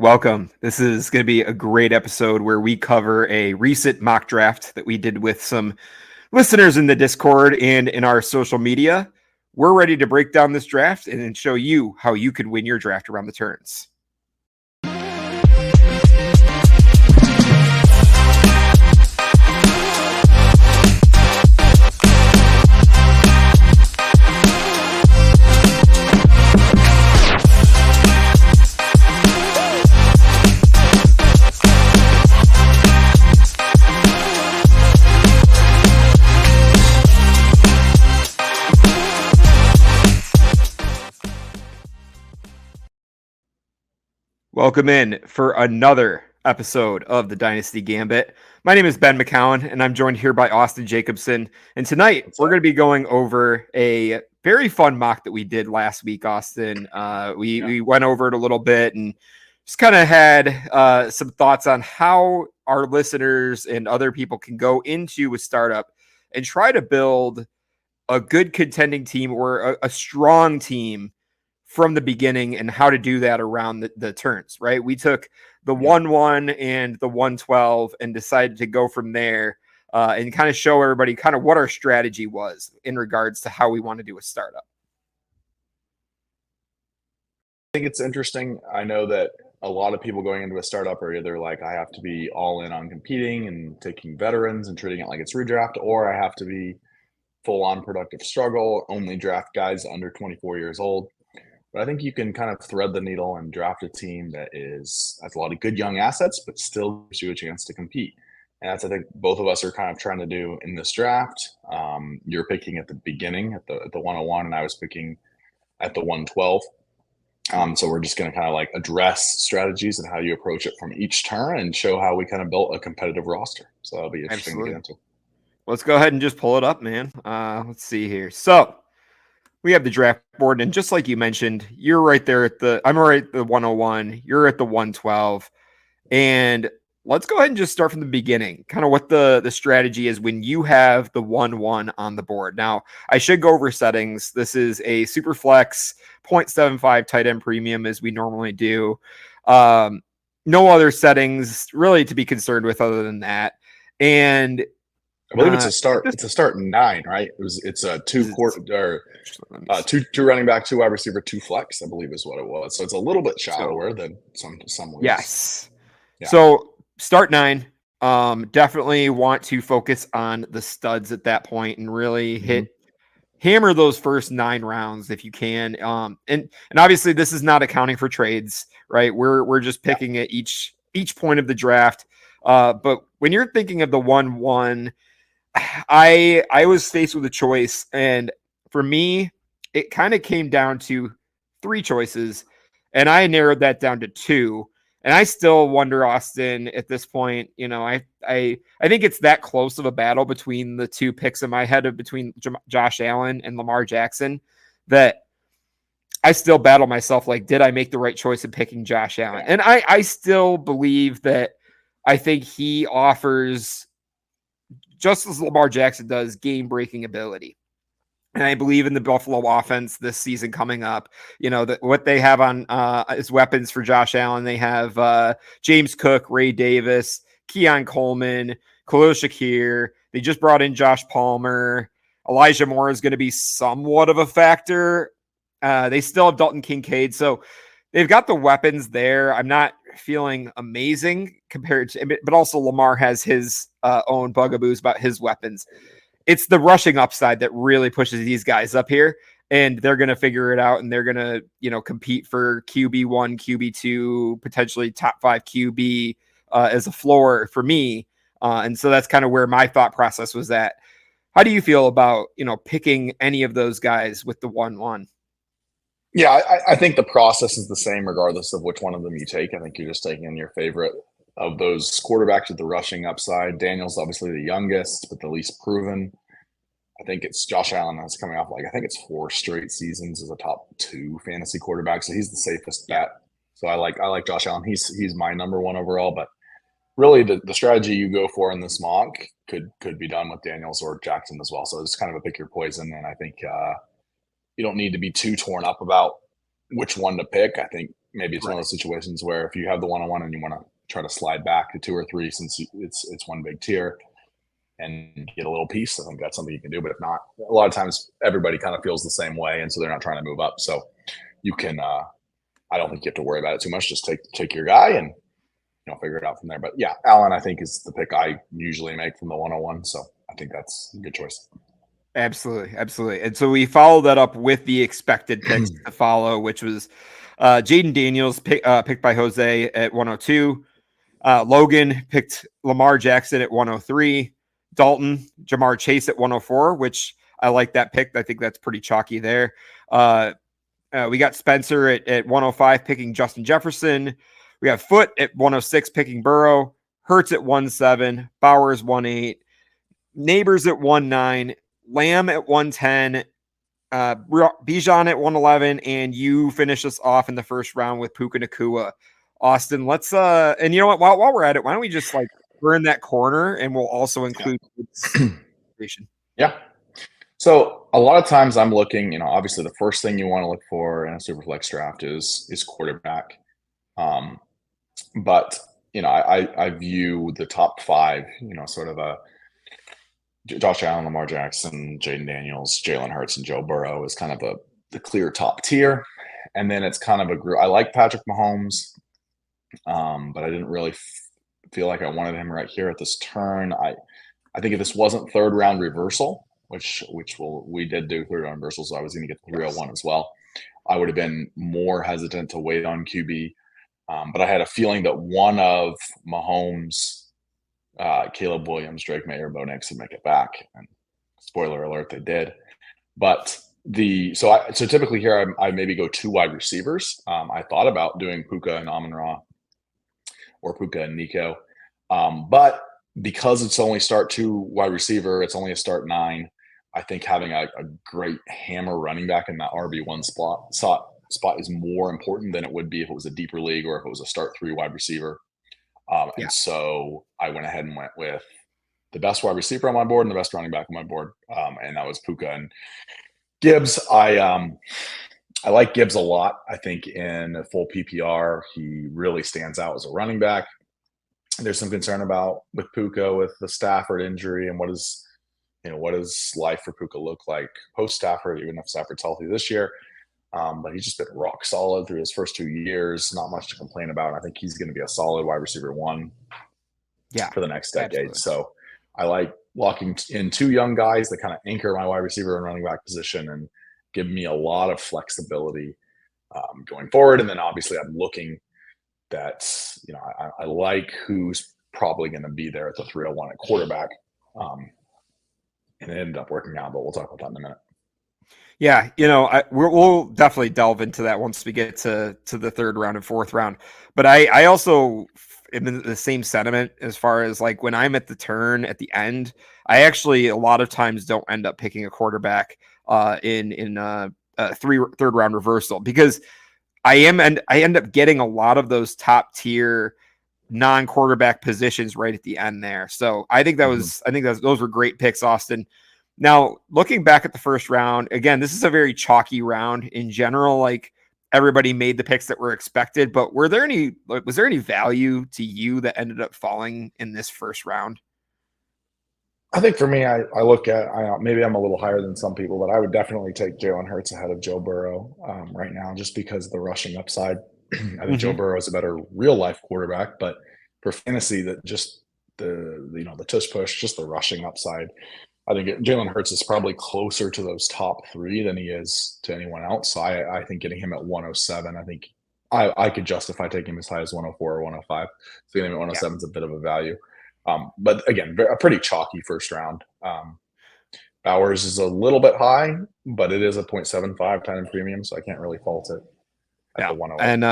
Welcome. This is going to be a great episode where we cover a recent mock draft that we did with some listeners in the Discord and in our social media. We're ready to break down this draft and show you how you could win your draft around the turns. Welcome in for another episode of the Dynasty Gambit. My name is Ben McCown, and I'm joined here by Austin Jacobson. And tonight, we're going to be going over a very fun mock that we did last week, Austin. We went over it a little bit and just kind of had some thoughts on how our listeners and other people can go into a startup and try to build a good contending team or a strong team from the beginning and how to do that around the turns, right? We took the 1-1 and the 1-12 and decided to go from there and kind of show everybody kind of what our strategy was in regards to how we want to do a startup. I think it's interesting. I know that a lot of people going into a startup are either like, I have to be all in on competing and taking veterans and treating it like it's redraft, or I have to be full on productive struggle, only draft guys under 24 years old. But I think you can kind of thread the needle and draft a team that has a lot of good young assets, but still gives you a chance to compete. And that's, I think, both of us are kind of trying to do in this draft. You're picking at the beginning at the 101, and I was picking at the 112. So we're just going to kind of like address strategies and how you approach it from each turn and show how we kind of built a competitive roster. So that'll be interesting to get into. Let's go ahead and just pull it up, man. Let's see here. So we have the draft board, and just like you mentioned, you're right there I'm right at the 101, you're at the 112, and let's go ahead and just start from the beginning, kind of what the strategy is when you have the 1-1 on the board. Now, I should go over settings. This is a superflex 0.75 tight end premium as we normally do. No other settings really to be concerned with other than that. And I believe it's a start. It's a start in 9, right? It's a two running back, 2 wide receiver, 2 flex, I believe is what it was. So it's a little bit shallower than some ways. Yes. Yeah. So start 9. Definitely want to focus on the studs at that point and really hammer those first 9 rounds if you can. And obviously this is not accounting for trades, right? We're just picking at each point of the draft. But when you're thinking of the 1-1, I was faced with a choice, and for me, it kind of came down to 3 choices, and I narrowed that down to 2. And I still wonder, Austin, at this point, I think it's that close of a battle between the 2 picks in my head between Josh Allen and Lamar Jackson that I still battle myself. Like, did I make the right choice in picking Josh Allen? And I still believe that I think he offers, just as Lamar Jackson does, game-breaking ability. And I believe in the Buffalo offense this season coming up. What they have on as weapons for Josh Allen, they have James Cook, Ray Davis, Keon Coleman, Khalil Shakir. They just brought in Josh Palmer. Elijah Moore is going to be somewhat of a factor. They still have Dalton Kincaid. So they've got the weapons there. I'm not feeling amazing compared to, but also Lamar has his own bugaboos about his weapons. It's the rushing upside that really pushes these guys up here, and they're going to figure it out, and they're going to, compete for QB1, QB2, potentially top 5 QB as a floor for me. And so that's kind of where my thought process was at. How do you feel about, picking any of those guys with the 1-1? Yeah, I think the process is the same regardless of which one of them you take. I think you're just taking your favorite of those quarterbacks with the rushing upside. Daniel's obviously the youngest, but the least proven. I think it's Josh Allen that's coming off I think it's 4 straight seasons as a top 2 fantasy quarterback. So he's the safest bet. So I like Josh Allen. He's my number 1 overall, but really the strategy you go for in this mock could be done with Daniels or Jackson as well. So it's kind of a pick your poison. And I think you don't need to be too torn up about which one to pick. I think maybe it's one of those situations where if you have the 101 and you want to try to slide back to 2 or 3 since it's one big tier and get a little piece, I think that's something you can do. But if not, a lot of times everybody kind of feels the same way, and so they're not trying to move up. So you can, I don't think you have to worry about it too much. Just take your guy and figure it out from there. But yeah, Allen, I think, is the pick I usually make from the 101. So I think that's a good choice. Absolutely. Absolutely. And so we followed that up with the expected picks to follow, which was Jaden Daniels picked by Jose at 102. Logan picked Lamar Jackson at 103. Dalton, Jamar Chase at 104, which I like that pick. I think that's pretty chalky there. We got Spencer at 105 picking Justin Jefferson. We have Foot at 106 picking Burrow. Hurts at 17. Bowers 18. Neighbors at 19. Lamb at 110. Bijan at 111. And you finish us off in the first round with Puka Nacua. Austin, let's and you know what? While we're at it, why don't we just we're in that corner and we'll also include Yeah. So a lot of times I'm looking, obviously the first thing you want to look for in a super flex draft is quarterback. But I view the top 5, sort of a Josh Allen, Lamar Jackson, Jaden Daniels, Jalen Hurts, and Joe Burrow is kind of the clear top tier. And then it's kind of a group. I like Patrick Mahomes, but I didn't really feel like I wanted him right here at this turn. I think if this wasn't third round reversal, which we did do third round reversal, so I was going to get the 301 as well, I would have been more hesitant to wait on QB. But I had a feeling that one of Mahomes, Caleb Williams, Drake May, or Bo Nix would make it back. And spoiler alert, they did. But so typically here I maybe go 2 wide receivers. I thought about doing Puka and Amon-Ra or Puka and Nico. But because it's only start 2 wide receiver, it's only a start 9. I think having a great hammer running back in that RB1 spot is more important than it would be if it was a deeper league or if it was a start 3 wide receiver. And so I went ahead and went with the best wide receiver on my board and the best running back on my board. And that was Puka and Gibbs. I like Gibbs a lot. I think in a full PPR, he really stands out as a running back. There's some concern with Puka with the Stafford injury and what does life for Puka look like post Stafford, even if Stafford's healthy this year. But he's just been rock solid through his first 2 years. Not much to complain about. I think he's going to be a solid wide receiver 1 for the next decade. Absolutely. So I like locking in 2 young guys that kind of anchor my wide receiver and running back position and give me a lot of flexibility going forward. And then obviously I'm looking that, I like who's probably going to be there at the 301 at quarterback. And it ended up working out, but we'll talk about that in a minute. Yeah, we'll definitely delve into that once we get to the third round and fourth round. But I also am in the same sentiment as far as when I'm at the turn at the end. I actually a lot of times don't end up picking a quarterback in a third round reversal because I end up getting a lot of those top tier non-quarterback positions right at the end there. So I think those were great picks, Austin. Now, looking back at the first round, again, this is a very chalky round in general. Everybody made the picks that were expected, but was there any value to you that ended up falling in this first round? I think for me, I look at maybe I'm a little higher than some people, but I would definitely take Jalen Hurts ahead of Joe Burrow right now, just because of the rushing upside. I think Joe Burrow is a better real life quarterback, but for fantasy, that just the tush push, just the rushing upside. I think Jalen Hurts is probably closer to those top 3 than he is to anyone else. So I think getting him at 107, I think I could justify taking him as high as 104 or 105. So getting him at 107 is a bit of a value. But again, a pretty chalky first round. Bowers is a little bit high, but it is a 0.75 time premium, so I can't really fault it. Yeah, and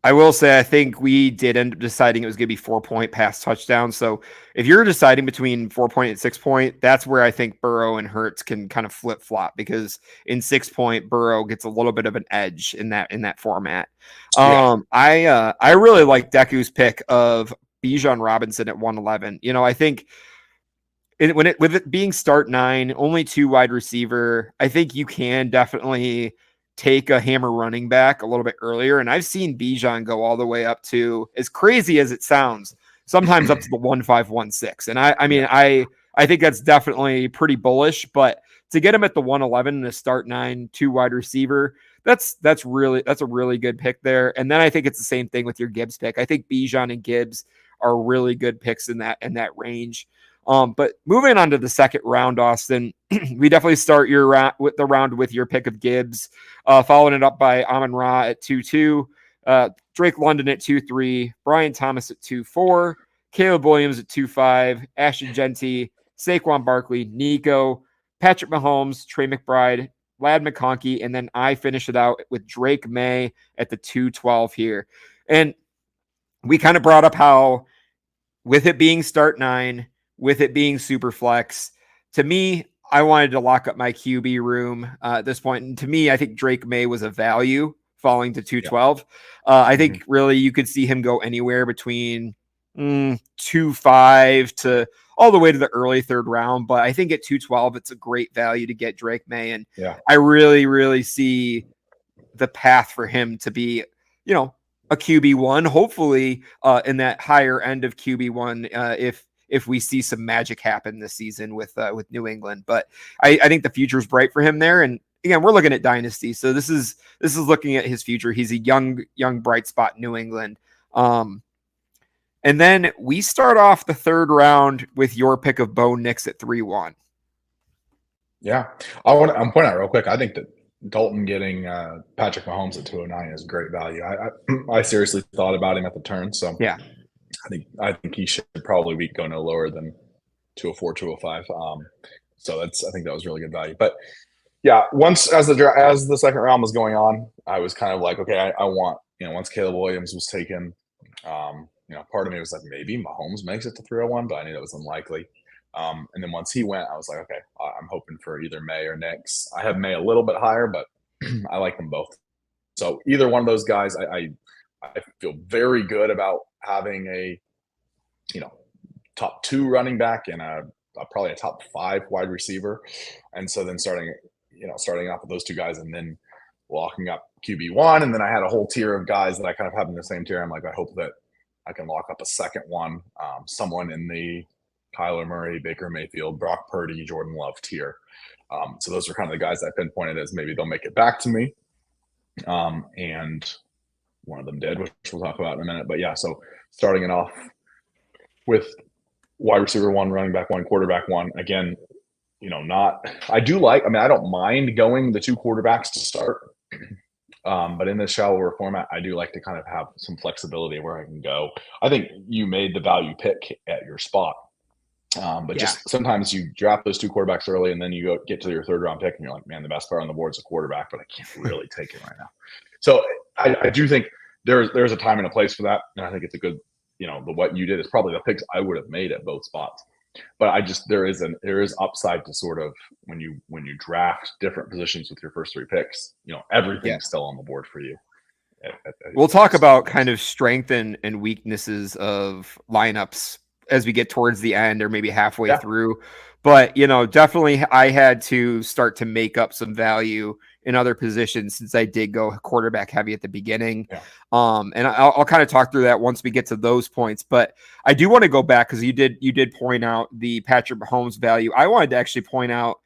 I will say I think we did end up deciding it was going to be 4-point pass touchdown. So if you're deciding between 4-point and 6-point, that's where I think Burrow and Hurts can kind of flip flop because in 6-point, Burrow gets a little bit of an edge in that format. I really like Deku's pick of Bijan Robinson at 111. I think with it being start 9, only 2 wide receiver, I think you can definitely take a hammer running back a little bit earlier. And I've seen Bijan go all the way up to, as crazy as it sounds, sometimes up to the 1.516. And I think that's definitely pretty bullish, but to get him at the 111 and a start 9, 2 wide receiver, that's a really good pick there. And then I think it's the same thing with your Gibbs pick. I think Bijan and Gibbs are really good picks in that range. But moving on to the second round, Austin, we definitely start your round with your pick of Gibbs, following it up by Amon-Ra at 2.2, Drake London at 2.3, Brian Thomas at 2.4, Caleb Williams at 2.5, Ashton Genty, Saquon Barkley, Nico, Patrick Mahomes, Trey McBride, Lad McConkey, and then I finish it out with Drake May at the 2.12 here. And we kind of brought up how, with it being start 9, with it being super flex, to me, I wanted to lock up my QB room at this point. And to me, I think Drake May was a value falling to 2.12. I think really you could see him go anywhere between 2.5 to all the way to the early third round. But I think at 2.12, it's a great value to get Drake May. And I really, really see the path for him to be, a QB1, hopefully in that higher end of QB1 if we see some magic happen this season with New England. But I think the future is bright for him there. And again, we're looking at dynasty, so this is looking at his future. He's a young bright spot in New England. And then we start off the third round with your pick of Bo Nix at 3.1. Yeah, I'm pointing out real quick. I think that Dalton getting Patrick Mahomes at 2.09 is great value. I seriously thought about him at the turn, so yeah. I think he should probably go no lower than 204, 205. So I think that was really good value. But yeah, once as the second round was going on, I was kind of like, okay, I want, once Caleb Williams was taken, part of me was like, maybe Mahomes makes it to 301, but I knew that was unlikely. And then once he went, I was like, okay, I'm hoping for either May or Nix. I have May a little bit higher, but I like them both. So either one of those guys, I feel very good about having a, top 2 running back and probably a top 5 wide receiver. And so then starting off with those 2 guys and then locking up QB1. And then I had a whole tier of guys that I kind of have in the same tier. I'm like, I hope that I can lock up a second one, someone in the Kyler Murray, Baker Mayfield, Brock Purdy, Jordan Love tier. So those are kind of the guys I pinpointed as maybe they'll make it back to me. And one of them did, which we'll talk about in a minute. But yeah, so starting it off with wide receiver 1, running back 1, quarterback 1. Again, I don't mind going the 2 quarterbacks to start. But in this shallower format, I do like to kind of have some flexibility where I can go. I think you made the value pick at your spot. But just sometimes you draft those 2 quarterbacks early and then you get to your third round pick and you're like, man, the best player on the board is a quarterback, but I can't really take it right now. So I do think there's a time and a place for that. And I think it's a good, what you did is probably the picks I would have made at both spots. But there is upside to sort of when you draft different positions with your first 3 picks, everything's still on the board for you. We'll talk about kind of strength and weaknesses of lineups as we get towards the end or maybe halfway through. But, definitely I had to start to make up some value in other positions since I did go quarterback heavy at the beginning. Yeah. And I'll kind of talk through that once we get to those points. But I do want to go back because you did point out the Patrick Mahomes value. I wanted to actually point out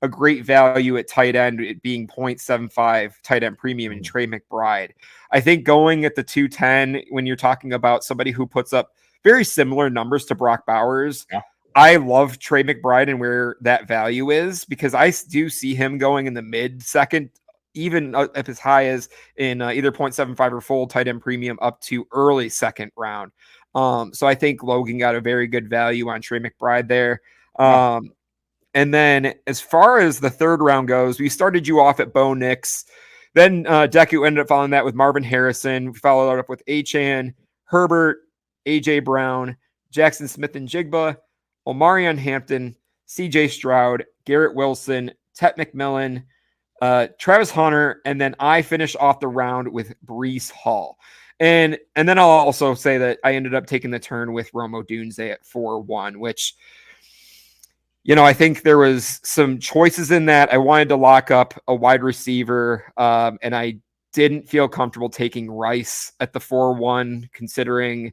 a great value at tight end, it being 0.75 tight end premium and Trey McBride. I think going at the 210 when you're talking about somebody who puts up very similar numbers to Brock Bowers. Yeah. I love Trey McBride and where that value is because I do see him going in the mid second, even up as high as in either 0.75 or full tight end premium up to early second round. So I think Logan got a very good value on Trey McBride there. And then as far as the third round goes, we started you off at Bo Nix. Then Deku ended up following that with Marvin Harrison. We followed it up with Achane, Herbert, AJ Brown, Jackson Smith and Jigba, Omarion Hampton, CJ Stroud, Garrett Wilson, Tet McMillan, Travis Hunter, and then I finished off the round with Breece Hall. And then I'll also say that I ended up taking the turn with Rome Odunze at 4.1, which I think there was some choices in that. I wanted to lock up a wide receiver, and I didn't feel comfortable taking Rice at the 4-1, considering,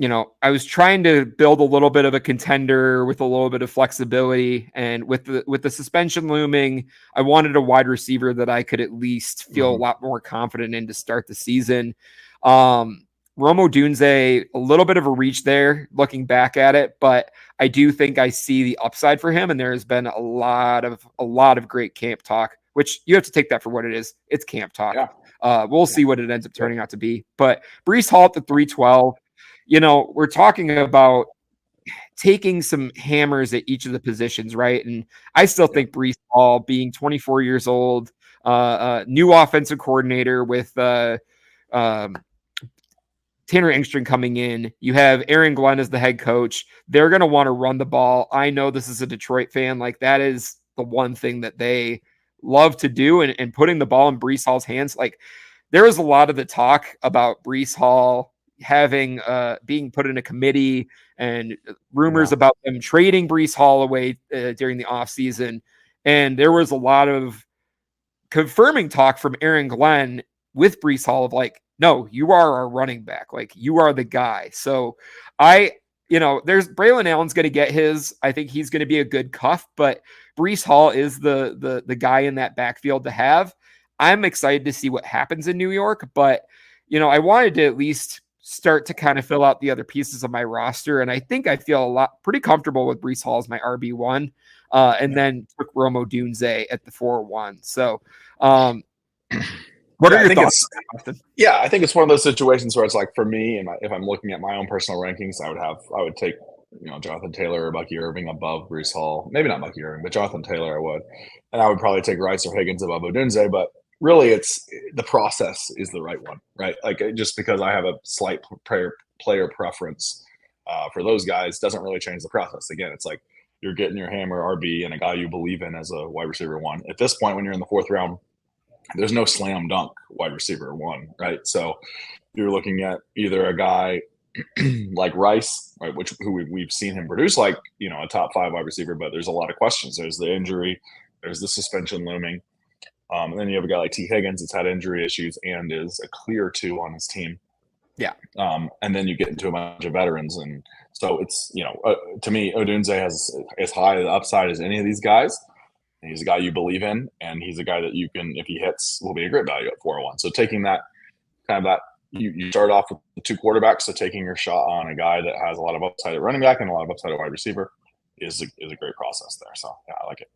I was trying to build a little bit of a contender with a little bit of flexibility, and with the suspension looming, I wanted a wide receiver that I could at least feel a lot more confident in to start the season. Rome Odunze, a little bit of a reach there looking back at it, but I do think I see the upside for him. And there has been a lot of great camp talk, which you have to take that for what it is. It's camp talk. Yeah. We'll see what it ends up turning out to be. But Breece Hall at the 312, we're talking about taking some hammers at each of the positions, right? And I still think Breece Hall, being 24 years old, new offensive coordinator with Tanner Engström coming in. You have Aaron Glenn as the head coach. They're going to want to run the ball. I know this is a Detroit fan. Like, that is the one thing that they love to do, and putting the ball in Breece Hall's hands. Like, there was a lot of the talk about Breece Hall having being put in a committee, and rumors about them trading Breece Hall away during the offseason. And there was a lot of confirming talk from Aaron Glenn with Breece Hall of like, no, you are our running back. Like, you are the guy. So there's Braylon Allen's going to get his. I think he's going to be a good cuff, but Breece Hall is the guy in that backfield to have. I'm excited to see what happens in New York, but I wanted to at least start to kind of fill out the other pieces of my roster, and I think I feel pretty comfortable with Breece Hall as my RB1, then took Rome Odunze at the 4-1. So, what are your thoughts? Yeah, I think it's one of those situations where it's like, for me, and if I'm looking at my own personal rankings, I would take Jonathan Taylor or Bucky Irving above Breece Hall. Maybe not Bucky Irving, but Jonathan Taylor I would, and I would probably take Rice or Higgins above Odunze. But really, it's the process is the right one, right? Like, just because I have a slight player preference for those guys doesn't really change the process. Again, it's like you're getting your hammer RB and a guy you believe in as a wide receiver 1. At this point, when you're in the 4th round, there's no slam dunk wide receiver 1, right? So you're looking at either a guy like Rice, right, who we've seen him produce like, a top 5 wide receiver, but there's a lot of questions. There's the injury, there's the suspension looming. And then you have a guy like T. Higgins that's had injury issues and is a clear 2 on his team. Yeah. And then you get into a bunch of veterans. And so it's, to me, Odunze has as high the upside as any of these guys. And he's a guy you believe in, and he's a guy that you can, if he hits, will be a great value at 401. So taking that you start off with the 2 quarterbacks, so taking your shot on a guy that has a lot of upside at running back and a lot of upside at wide receiver is a great process there. So yeah, I like it.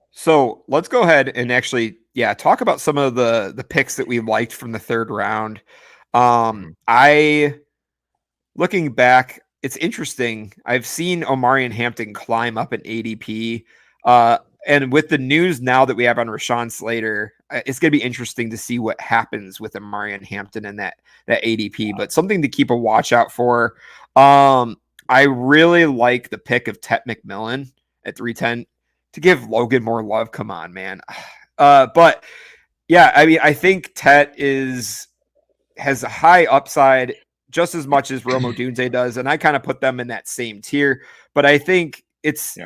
So let's go ahead and actually, talk about some of the picks that we liked from the 3rd round. Looking back, it's interesting. I've seen Omarion Hampton climb up an ADP. And with the news now that we have on Rashawn Slater, it's going to be interesting to see what happens with Omarion Hampton and that ADP, but something to keep a watch out for. I really like the pick of Tet McMillan at 310 to give Logan more love. Come on, man. But yeah, I mean, I think Tet has a high upside just as much as Rome Odunze does. And I kind of put them in that same tier, but I think it's,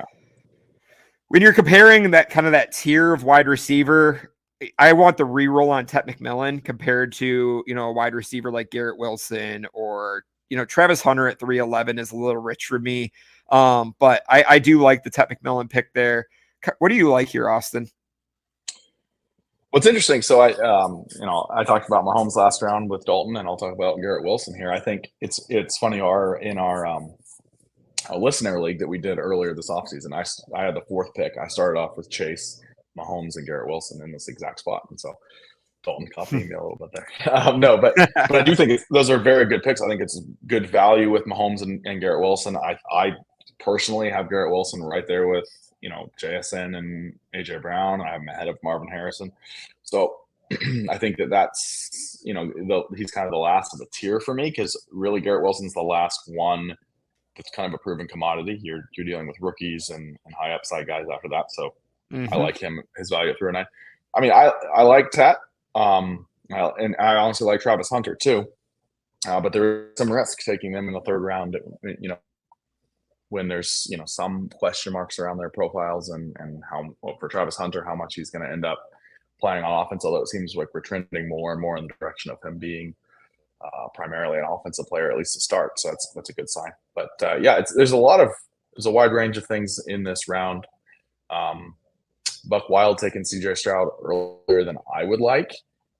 when you're comparing that tier of wide receiver, I want the reroll on Tet McMillan compared to, a wide receiver like Garrett Wilson or, Travis Hunter at 311 is a little rich for me. But I do like the Tet McMillan pick there. What do you like here, Austin? What's interesting, so I talked about Mahomes last round with Dalton, and I'll talk about Garrett Wilson here. I think it's funny, in our a listener league that we did earlier this offseason, I had the 4th pick. I started off with Chase, Mahomes, and Garrett Wilson in this exact spot, and so Dalton copied me a little bit there. No, but I do think those are very good picks. I think it's good value with Mahomes and Garrett Wilson. I personally have Garrett Wilson right there with JSN and AJ Brown. I have him ahead of Marvin Harrison. So I think that's he's kind of the last of the tier for me, because really Garrett Wilson's the last one that's kind of a proven commodity. You're dealing with rookies and high upside guys after that. So I like his value at 309. I mean, I like Tet, and I honestly like Travis Hunter too. But there is some risk taking them in the 3rd round. when there's, some question marks around their profiles and for Travis Hunter, how much he's going to end up playing on offense, although it seems like we're trending more and more in the direction of him being primarily an offensive player, at least to start. So that's a good sign. But there's a wide range of things in this round. Buck Wild taking CJ Stroud earlier than I would like.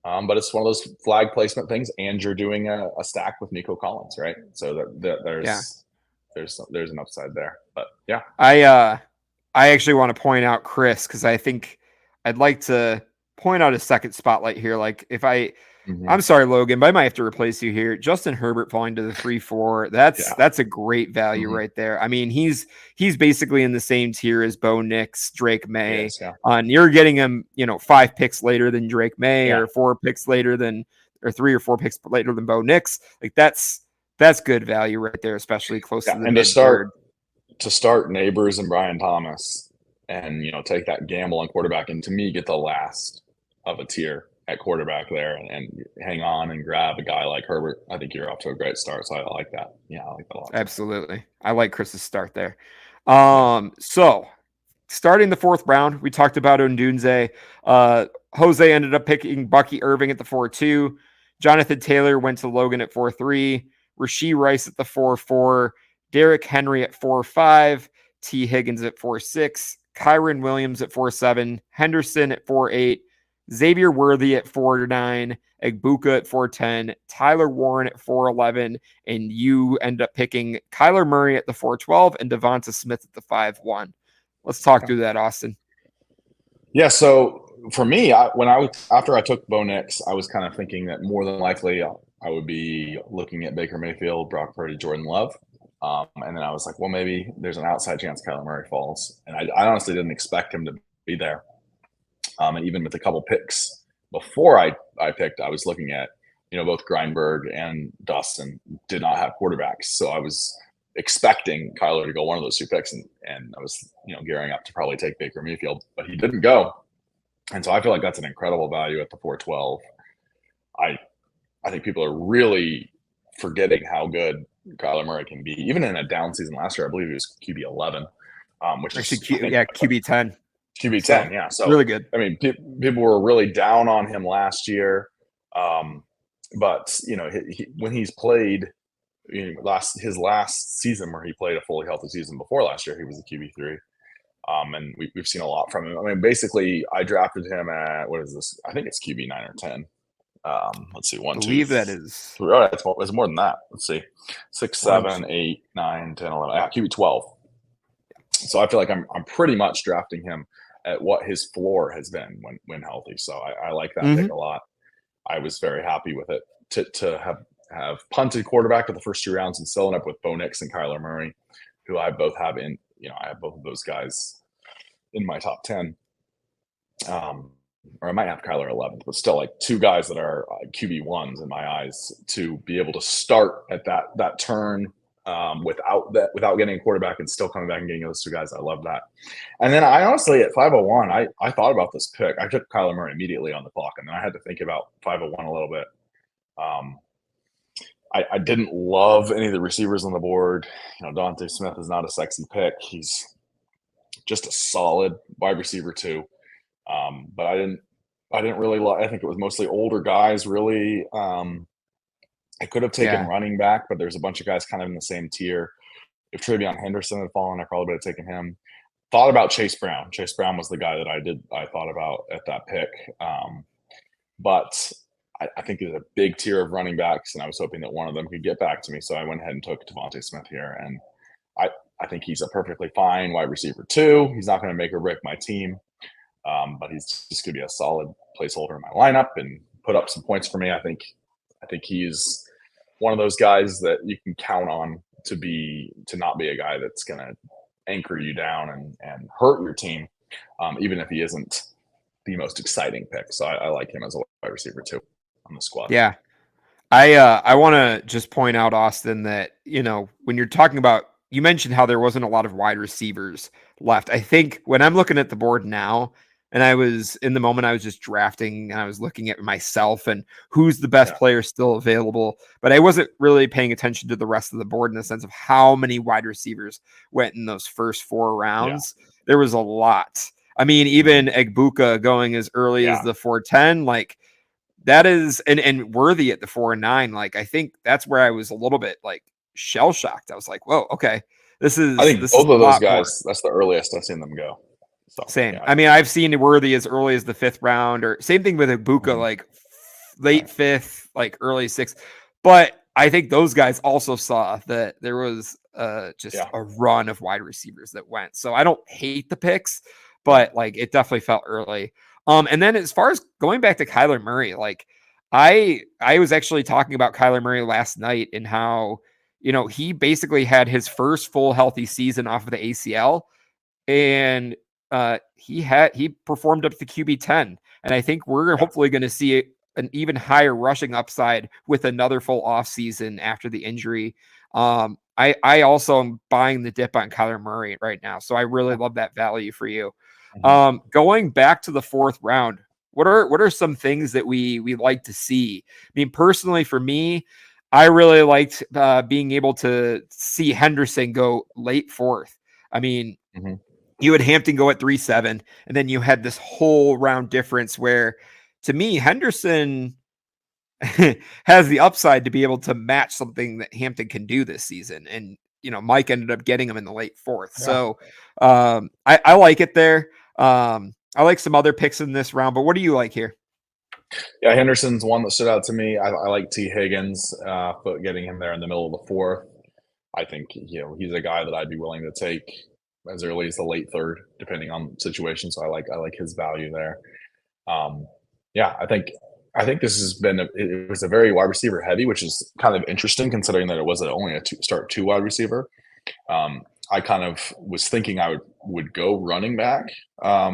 But it's one of those flag placement things, and you're doing a stack with Nico Collins, right? So there's an upside there. But yeah, I actually want to point out Chris, because I think I'd like to point out a second spotlight here. Like I'm sorry, Logan, but I might have to replace you here. Justin Herbert falling to the 3-4. That's a great value right there. I mean, he's basically in the same tier as Bo Nix, Drake May. Yes, yeah. And you're getting him, 5 picks later than Drake May, or 4 picks later than, or 3 or 4 picks later than Bo Nix. Like that's good value right there, especially close to the and mid-third. To start Neighbors and Brian Thomas, and take that gamble on quarterback, and to me get the last of a tier at quarterback there, and hang on and grab a guy like Herbert. I think you're off to a great start, so I like that. Yeah, I like that a lot. Absolutely. I like Chris's start there. So starting the 4th round, we talked about Odunze. Jose ended up picking Bucky Irving at the 4-2. Jonathan Taylor went to Logan at 4-3. Rashee Rice at the 4-4. Derrick Henry at 4-5. T. Higgins at 4-6. Kyron Williams at 4-7. Henderson at 4-8. Xavier Worthy at 4-9, Egbuka at 4-10, Tyler Warren at 4-11, and you end up picking Kyler Murray at the 4-12 and Devonta Smith at the 5-1. Let's talk through that, Austin. Yeah, so for me, after I took Bo Nix, I was kind of thinking that more than likely I would be looking at Baker Mayfield, Brock Purdy, Jordan Love. And then I was like, well, maybe there's an outside chance Kyler Murray falls. And I honestly didn't expect him to be there. And even with a couple picks before I picked, I was looking at, both Greinberg and Dustin did not have quarterbacks. So I was expecting Kyler to go one of those 2 picks, and I was, gearing up to probably take Baker Mayfield, but he didn't go. And so I feel like that's an incredible value at the 4-12. I think people are really forgetting how good Kyler Murray can be. Even in a down season last year, I believe he was QB 11, which actually is QB 10. QB 10, yeah. So really good. I mean, people were really down on him last year, but when he's played, his last season where he played a fully healthy season before last year, he was a QB 3, and we've seen a lot from him. I mean, basically, I drafted him at, what is this? I think it's QB 9 or 10. Let's see, 1, 2. I believe that is. It's more than that. Let's see, 6, 7, 8, 9, 10, 11. Yeah, QB 12. So I feel like I'm pretty much drafting him at what his floor has been when healthy. So I like that pick a lot. I was very happy with it to have punted quarterback at the first 2 rounds and still end up with Bo Nix and Kyler Murray, who I both have I have both of those guys in my top 10. Or I might have Kyler 11th, but still like 2 guys that are QB1s in my eyes to be able to start at that turn without getting a quarterback and still coming back and getting those 2 guys. I love that. And then I honestly, at 501, I thought about this pick. I took Kyler Murray immediately on the clock, and then I had to think about 501 a little bit. I didn't love any of the receivers on the board. Dante Smith is not a sexy pick. He's just a solid wide receiver too. But I didn't really I think it was mostly older guys, really. I could have taken running back, but there's a bunch of guys kind of in the same tier. If Travion Henderson had fallen, I probably would have taken him. Thought about Chase Brown. Chase Brown was the guy that I thought about at that pick. But I think there's a big tier of running backs, and I was hoping that one of them could get back to me. So I went ahead and took Devonta Smith here. And I think he's a perfectly fine wide receiver too. He's not going to make or break my team. But he's just going to be a solid placeholder in my lineup and put up some points for me. I think he's one of those guys that you can count on to not be a guy that's going to anchor you down and hurt your team, even if he isn't the most exciting pick. So I like him as a wide receiver too on the squad. Yeah. I want to just point out, Austin, that, when you're talking about, you mentioned how there wasn't a lot of wide receivers left. I think when I'm looking at the board now, And I was in the moment, I was just drafting and I was looking at myself and who's the best player still available. But I wasn't really paying attention to the rest of the board in the sense of how many wide receivers went in those first 4 rounds. There was a lot. I mean, even Egbuka going as early as the 410, like that is, and Worthy at the 4-9. Like, I think that's where I was a little bit like shell shocked. I was like, whoa, okay. I think both of those guys, that's the earliest I've seen them go. So, same. I mean, I've seen Worthy as early as the 5th round, or same thing with Egbuka, like late 5th, like early 6th. But I think those guys also saw that there was just a run of wide receivers that went. So I don't hate the picks, but like it definitely felt early. And then as far as going back to Kyler Murray, like I was actually talking about Kyler Murray last night and how, he basically had his first full healthy season off of the ACL, and he performed up to QB 10. And I think we're hopefully going to see an even higher rushing upside with another full off season after the injury. I also am buying the dip on Kyler Murray right now. So I really love that value for you. Going back to the 4th round, what are some things that we like to see? I mean, personally for me, I really liked being able to see Henderson go late 4th. I mean, you had Hampton go at 3-7, and then you had this whole round difference where, to me, Henderson has the upside to be able to match something that Hampton can do this season. And, Mike ended up getting him in the late 4th. So I like it there. I like some other picks in this round, but what do you like here? Yeah, Henderson's one that stood out to me. I like T. Higgins, but getting him there in the middle of the 4th. I think, he's a guy that I'd be willing to take as early as the late 3rd, depending on the situation. So I like his value there. I think this has been it was a very wide receiver heavy, which is kind of interesting considering that it was only a two wide receiver. I kind of was thinking I would go running back, a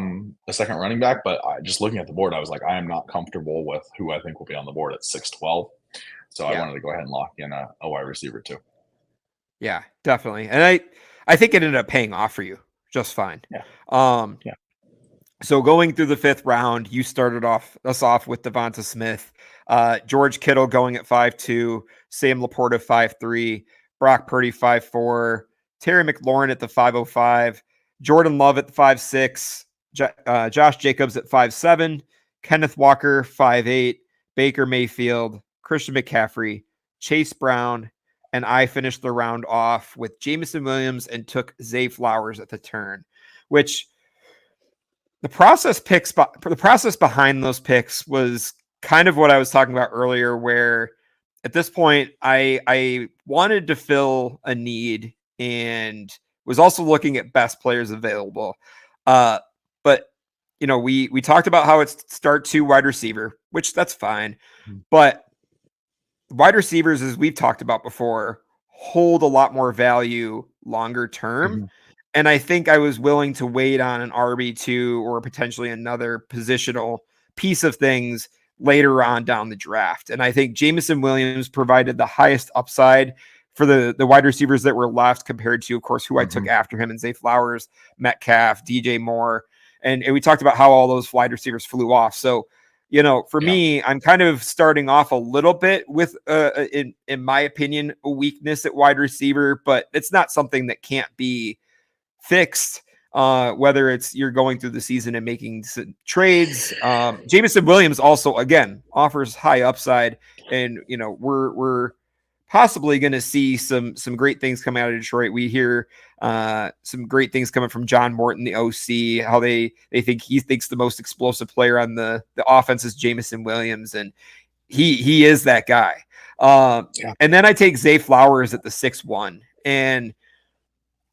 second running back, but just looking at the board, I was like, I am not comfortable with who I think will be on the board at 6-12. So I wanted to go ahead and lock in a wide receiver too. Yeah, definitely. And I think it ended up paying off for you just fine. So going through the 5th round, you started us off with Devonta Smith, George Kittle going at 5-2, Sam Laporta 5-3, Brock Purdy 5-4, Terry McLaurin at the 5-05, Jordan Love at the 5-6, Josh Jacobs at 5-7, Kenneth Walker 5-8, Baker Mayfield, Christian McCaffrey, Chase Brown, and I finished the round off with Jameson Williams and took Zay Flowers at the turn, which the process behind those picks was kind of what I was talking about earlier, where at this point I wanted to fill a need and was also looking at best players available. But we talked about how it's start 2 wide receiver, which that's fine. But wide receivers, as we've talked about before, hold a lot more value longer term. And I think I was willing to wait on an RB2 or potentially another positional piece of things later on down the draft. And I think Jameson Williams provided the highest upside for the wide receivers that were left compared to, of course, who I took after him, and Zay Flowers, Metcalf, DJ Moore. And we talked about how all those wide receivers flew off. So, for me, I'm kind of starting off a little bit with, in my opinion, a weakness at wide receiver, but it's not something that can't be fixed, whether it's you're going through the season and making trades. Jameson Williams also, again, offers high upside, and we're possibly going to see some great things coming out of Detroit. We hear some great things coming from John Morton, the OC, how they think he thinks the most explosive player on the offense is Jameson Williams, and he is that guy. And then I take Zay Flowers at the 6-1, and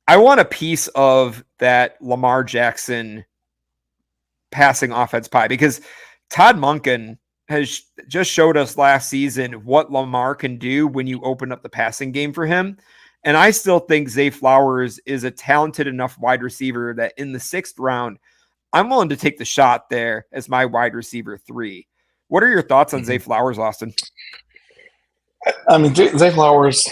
I want a piece of that Lamar Jackson passing offense pie, because Todd Monken has just showed us last season what Lamar can do when you open up the passing game for him. And I still think Zay Flowers is a talented enough wide receiver that in the 6th round, I'm willing to take the shot there as my wide receiver 3. What are your thoughts on Zay Flowers, Austin? I mean, Zay Flowers,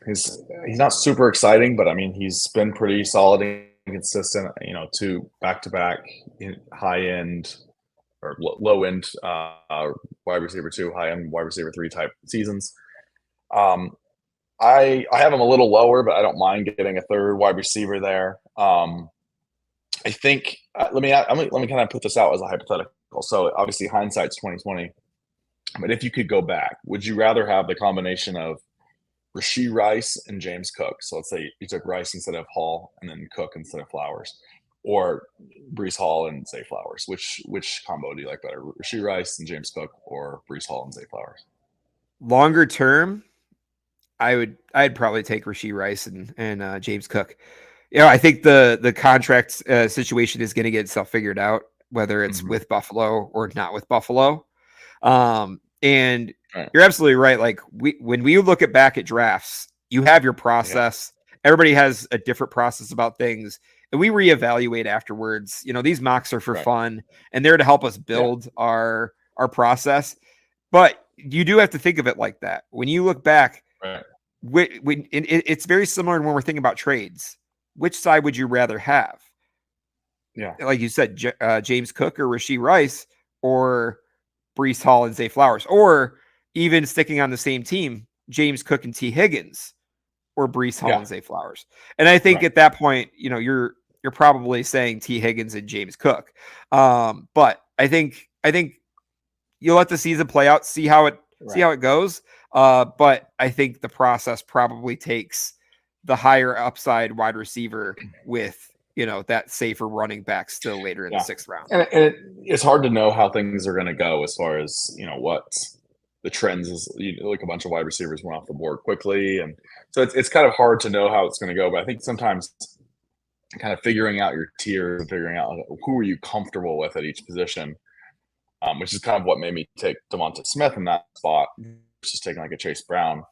he's not super exciting, but I mean, he's been pretty solid and consistent, 2 back-to-back high end or low end wide receiver 2, high end wide receiver 3 type seasons. I have him a little lower, but I don't mind getting a third wide receiver there. I think let me kind of put this out as a hypothetical. So obviously hindsight's 2020, but if you could go back, would you rather have the combination of Rashee Rice and James Cook? So let's say you took Rice instead of Hall and then Cook instead of Flowers, or Breece Hall and Zay Flowers. Which combo do you like better, Rashee Rice and James Cook, or Breece Hall and Zay Flowers? Longer term, I'd probably take Rashee Rice and James Cook. I think the contract situation is going to get itself figured out, whether it's with Buffalo or not with Buffalo. And you're absolutely right. Like when we look back at drafts, you have your process. Yeah. Everybody has a different process about things, and we reevaluate afterwards. These mocks are for fun, and they're to help us build our process. But you do have to think of it like that. When you look back, it's very similar when we're thinking about trades. Which side would you rather have? Yeah. Like you said, James Cook or Rashee Rice or Breece Hall and Zay Flowers, or even sticking on the same team, James Cook and T. Higgins or Breece Hall and Zay Flowers. And I think at that point, you're probably saying T. Higgins and James Cook. But I think you'll let the season play out, see how it goes. But I think the process probably takes the higher upside wide receiver with, that safer running back still later in the 6th round. And it's hard to know how things are going to go as far as, what the trends is. Like a bunch of wide receivers went off the board quickly. And so it's kind of hard to know how it's going to go. But I think sometimes kind of figuring out your tiers and figuring out who are you comfortable with at each position, which is kind of what made me take Devonta Smith in that spot, just taking like a Chase Brown.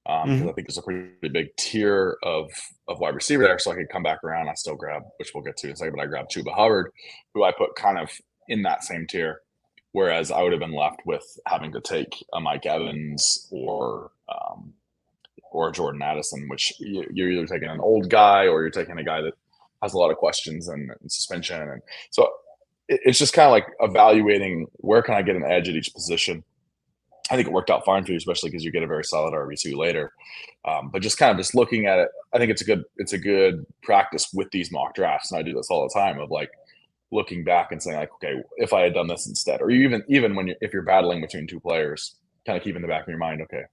Because I think there's a pretty big tier of wide receiver there, so I could come back around. I still grab, which we'll get to in a second, but I grabbed Chuba Hubbard, who I put kind of in that same tier, whereas I would have been left with having to take a Mike Evans or Jordan Addison, which you're either taking an old guy or you're taking a guy that has a lot of questions and suspension. And so it's just kind of like evaluating where can I get an edge at each position. I think it worked out fine for you, especially because you get a very solid RB2 later. But just kind of just looking at it, I think it's a good practice with these mock drafts, and I do this all the time of like looking back and saying like, okay, if I had done this instead, or even when if you're battling between two players, kind of keep in the back of your mind, okay,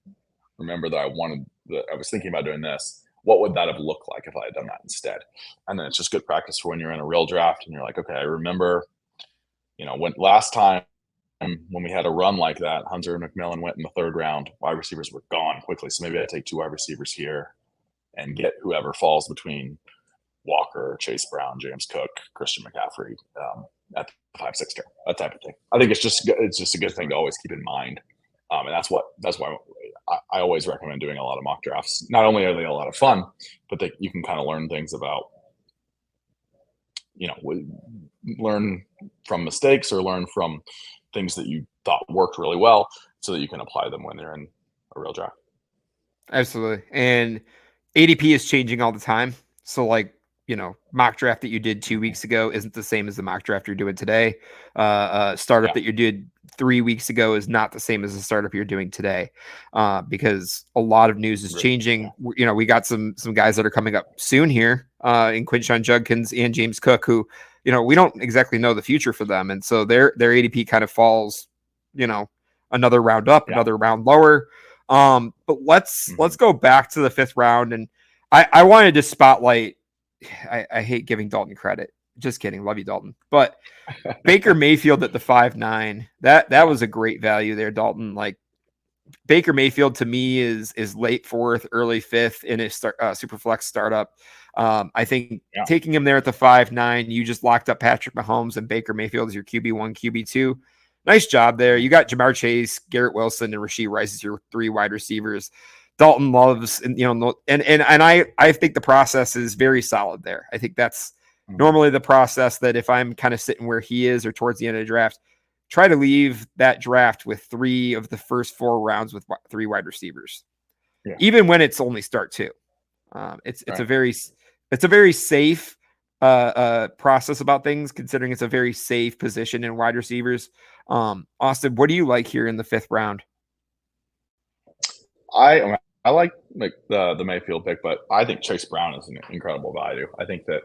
remember that I was thinking about doing this. What would that have looked like if I had done that instead? And then it's just good practice for when you're in a real draft and you're like, okay, I remember, when last time. When we had a run like that, Hunter and McMillan went in the 3rd round. Wide receivers were gone quickly. So maybe I take 2 wide receivers here and get whoever falls between Walker, Chase Brown, James Cook, Christian McCaffrey at the 5-6 tier, that type of thing. I think it's just a good thing to always keep in mind. And that's why I always recommend doing a lot of mock drafts. Not only are they a lot of fun, but you can kind of learn things about, learn from mistakes or learn from things that you thought worked really well so that you can apply them when they're in a real draft. Absolutely. And ADP is changing all the time. So like, mock draft that you did 2 weeks ago isn't the same as the mock draft you're doing today. Startup that you did 3 weeks ago is not the same as the startup you're doing today, because a lot of news is changing. We got some guys that are coming up soon here in Quinshon Judkins and James Cook, who, we don't exactly know the future for them. And so their ADP kind of falls, another round up, another round lower. But let's go back to the 5th round. And I wanted to spotlight, I hate giving Dalton credit. Just kidding. Love you, Dalton. But Baker Mayfield at the 5.9, that was a great value there, Dalton. Like Baker Mayfield to me is late 4th, early 5th in a superflex startup. I think taking him there at the 5.9, you just locked up Patrick Mahomes and Baker Mayfield as your QB1, QB2. Nice job there. You got Jamar Chase, Garrett Wilson, and Rashee Rice as your 3 wide receivers. Dalton loves, and I think the process is very solid there. I think that's normally the process that if I'm kind of sitting where he is or towards the end of the draft, try to leave that draft with 3 of the first 4 rounds with 3 wide receivers, even when it's only start 2. It's a very safe process about things, considering it's a very safe position in wide receivers. Austin, what do you like here in the 5th round? I like the Mayfield pick, but I think Chase Brown is an incredible value. I think that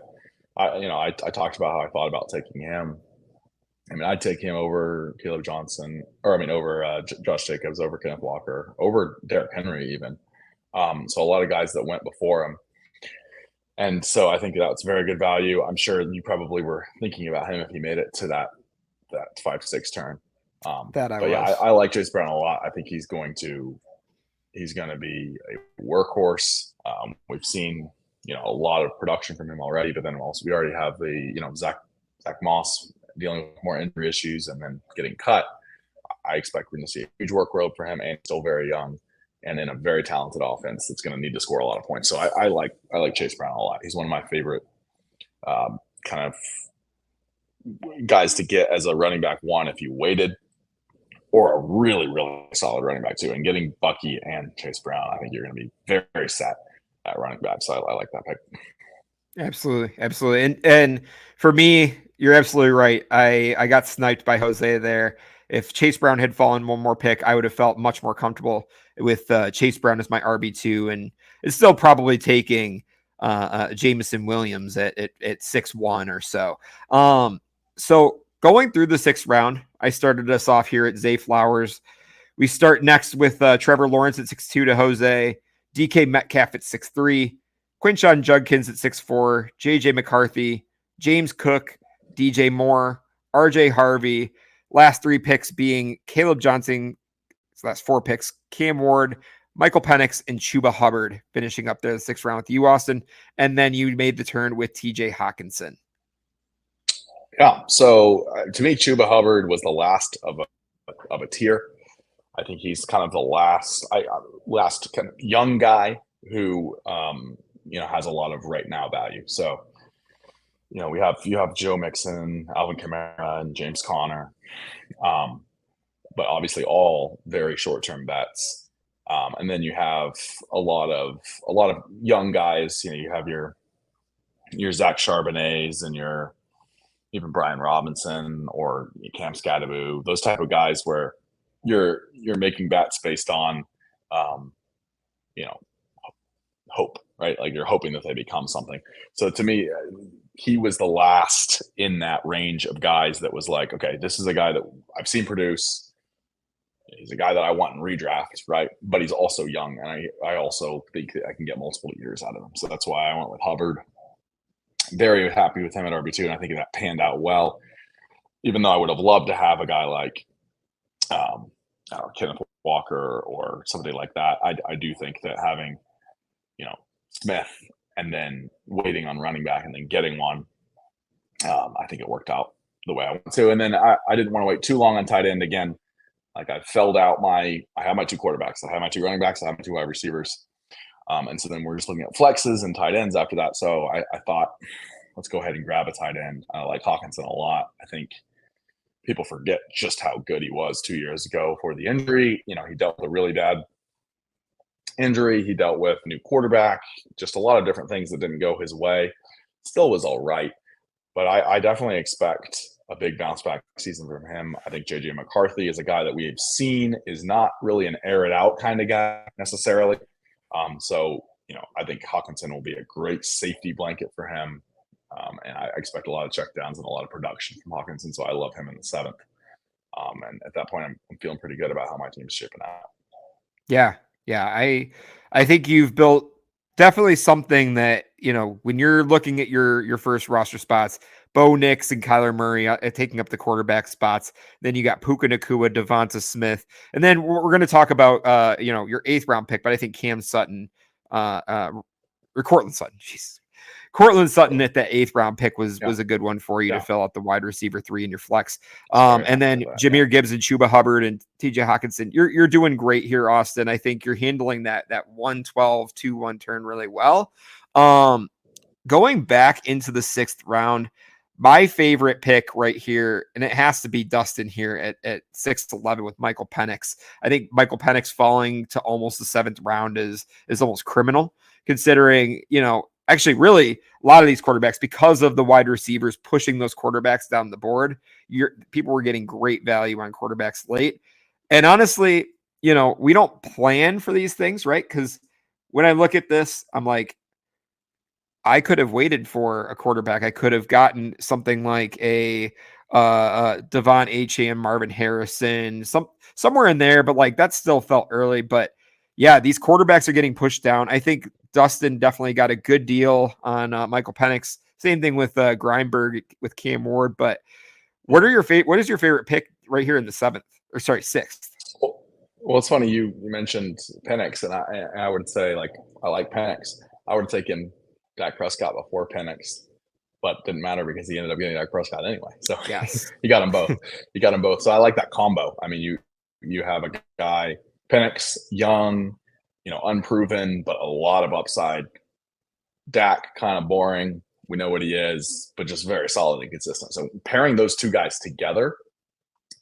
I talked about how I thought about taking him. I mean, I'd take him over Caleb Johnson, or I mean, over Josh Jacobs, over Kenneth Walker, over Derrick Henry, even. So a lot of guys that went before him. And so I think that's very good value. I'm sure you probably were thinking about him if he made it to that 5-6 turn. I like Chase Brown a lot. I think he's going to be a workhorse. We've seen a lot of production from him already, but then also we already have the Zach Moss dealing with more injury issues and then getting cut. I expect we're going to see a huge workload for him, and still very young, and in a very talented offense that's going to need to score a lot of points. So I like Chase Brown a lot. He's one of my favorite kind of guys to get as a running back one if you waited, or a really, really solid running back two. And getting Bucky and Chase Brown, I think you're going to be very, very set at running back. So I like that pick. Absolutely. And for me, you're absolutely right. I got sniped by Jose there. If Chase Brown had fallen one more pick, I would have felt much more comfortable with Chase Brown as my RB2, and it's still probably taking Jameson Williams at 6-1 or so. So going through the 6th round, I started us off here at Zay Flowers. We start next with Trevor Lawrence at 6-2 to Jose, DK Metcalf at 6-3, Quinshon Judkins at 6-4, JJ McCarthy, James Cook, DJ Moore, RJ Harvey. Last 3 picks being Caleb Johnson. So that's 4 picks. Cam Ward, Michael Penix, and Chuba Hubbard finishing up there the 6th round with you, Austin. And then you made the turn with TJ Hawkinson. Yeah. So to me, Chuba Hubbard was the last of a tier. I think he's kind of the last kind of young guy who has a lot of right now value. So you have Joe Mixon, Alvin Kamara, and James Conner, but obviously all very short term bets. And then you have a lot of young guys. You have your Zach Charbonnets and your even Brian Robinson or Cam Scadaboo, those type of guys where you're making bets based on hope, right? Like you're hoping that they become something. So to me, he was the last in that range of guys that was like, okay, this is a guy that I've seen produce. He's a guy that I want in redraft, right? But he's also young, and I also think that I can get multiple years out of him. So that's why I went with Hubbard. Very happy with him at RB2, and I think that panned out well. Even though I would have loved to have a guy like Kenneth Walker or somebody like that, I do think that having Smith and then waiting on running back and then getting one, I think it worked out the way I want to. And then I didn't want to wait too long on tight end again. Like I have my 2 quarterbacks, I have my 2 running backs, I have my 2 wide receivers. And so then we're just looking at flexes and tight ends after that. So I thought, let's go ahead and grab a tight end. I like Hawkinson a lot. I think people forget just how good he was 2 years ago for the injury. He dealt with a really bad injury. He dealt with a new quarterback, just a lot of different things that didn't go his way. Still was all right. But I definitely expect a big bounce back season from him. I think JJ McCarthy is a guy that we've seen is not really an air it out kind of guy necessarily. So I think Hawkinson will be a great safety blanket for him. And I expect a lot of checkdowns and a lot of production from Hawkinson. So I love him in the 7th. And at that point, I'm feeling pretty good about how my team's shaping out. Yeah. I think you've built definitely something that, when you're looking at your first roster spots, Bo Nix and Kyler Murray taking up the quarterback spots. Then you got Puka Nacua, Devonta Smith. And then we're going to talk about, your 8th round pick, but I think Cam Sutton, or Cortland Sutton, jeez. Cortland Sutton at that 8th round pick was a good one for you to fill out the wide receiver 3 in your flex. And then Jahmyr Gibbs and Chuba Hubbard and TJ Hawkinson. You're doing great here, Austin. I think you're handling that 112 2-1 turn really well. Going back into the 6th round, my favorite pick right here, and it has to be Dustin here at 6-11 with Michael Penix. I think Michael Penix falling to almost the 7th round is almost criminal, considering, actually really a lot of these quarterbacks, because of the wide receivers pushing those quarterbacks down the board, people were getting great value on quarterbacks late. And honestly, we don't plan for these things, right? Because when I look at this, I'm like, I could have waited for a quarterback. I could have gotten something like a Devon Achane, Marvin Harrison, somewhere in there, but like that still felt early. But yeah, these quarterbacks are getting pushed down. I think Dustin definitely got a good deal on Michael Penix. Same thing with Greinberg with Cam Ward. But what is your favorite pick right here in the sixth? Well, it's funny you mentioned Penix, and I would say like I like Penix. I would have taken Dak Prescott before Penix, but didn't matter because he ended up getting Dak Prescott anyway. So yes, you got them both. You got them both. So I like that combo. I mean, you have a guy, Penix, young, unproven, but a lot of upside. Dak, kind of boring. We know what he is, but just very solid and consistent. So pairing those two guys together,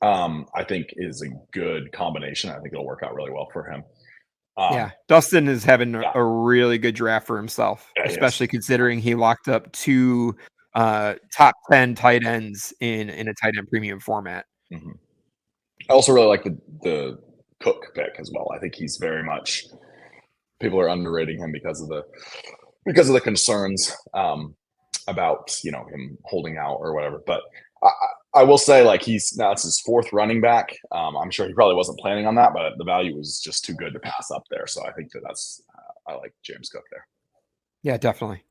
I think is a good combination. I think it'll work out really well for him. Dustin is having a really good draft for himself, especially considering he locked up 2 top 10 tight ends in a tight end premium format. Mm-hmm. I also really like the Cook pick as well. I think he's very much, people are underrating him because of the concerns about him holding out or whatever. But I will say, like, now it's his 4th running back. I'm sure he probably wasn't planning on that, but the value was just too good to pass up there. So I think that's I like James Cook there. Yeah, definitely.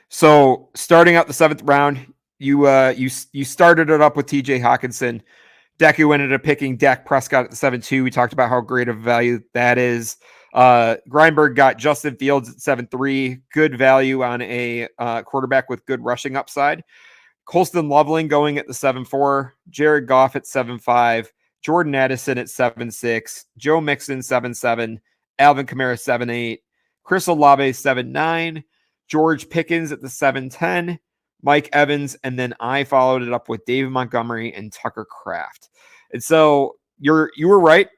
So starting out the 7th round, you started it up with TJ Hawkinson. Deku ended up picking Dak Prescott at the 7-2. We talked about how great of a value that is. Greinberg got Justin Fields at 7-3. Good value on a quarterback with good rushing upside. Colston Loveling going at the 7-4, Jared Goff at 7-5, Jordan Addison at 7-6, Joe Mixon 7-7, Alvin Kamara 7-8, Chris Olave 7-9, George Pickens at the 7-10, Mike Evans, and then I followed it up with David Montgomery and Tucker Kraft. And so you were right?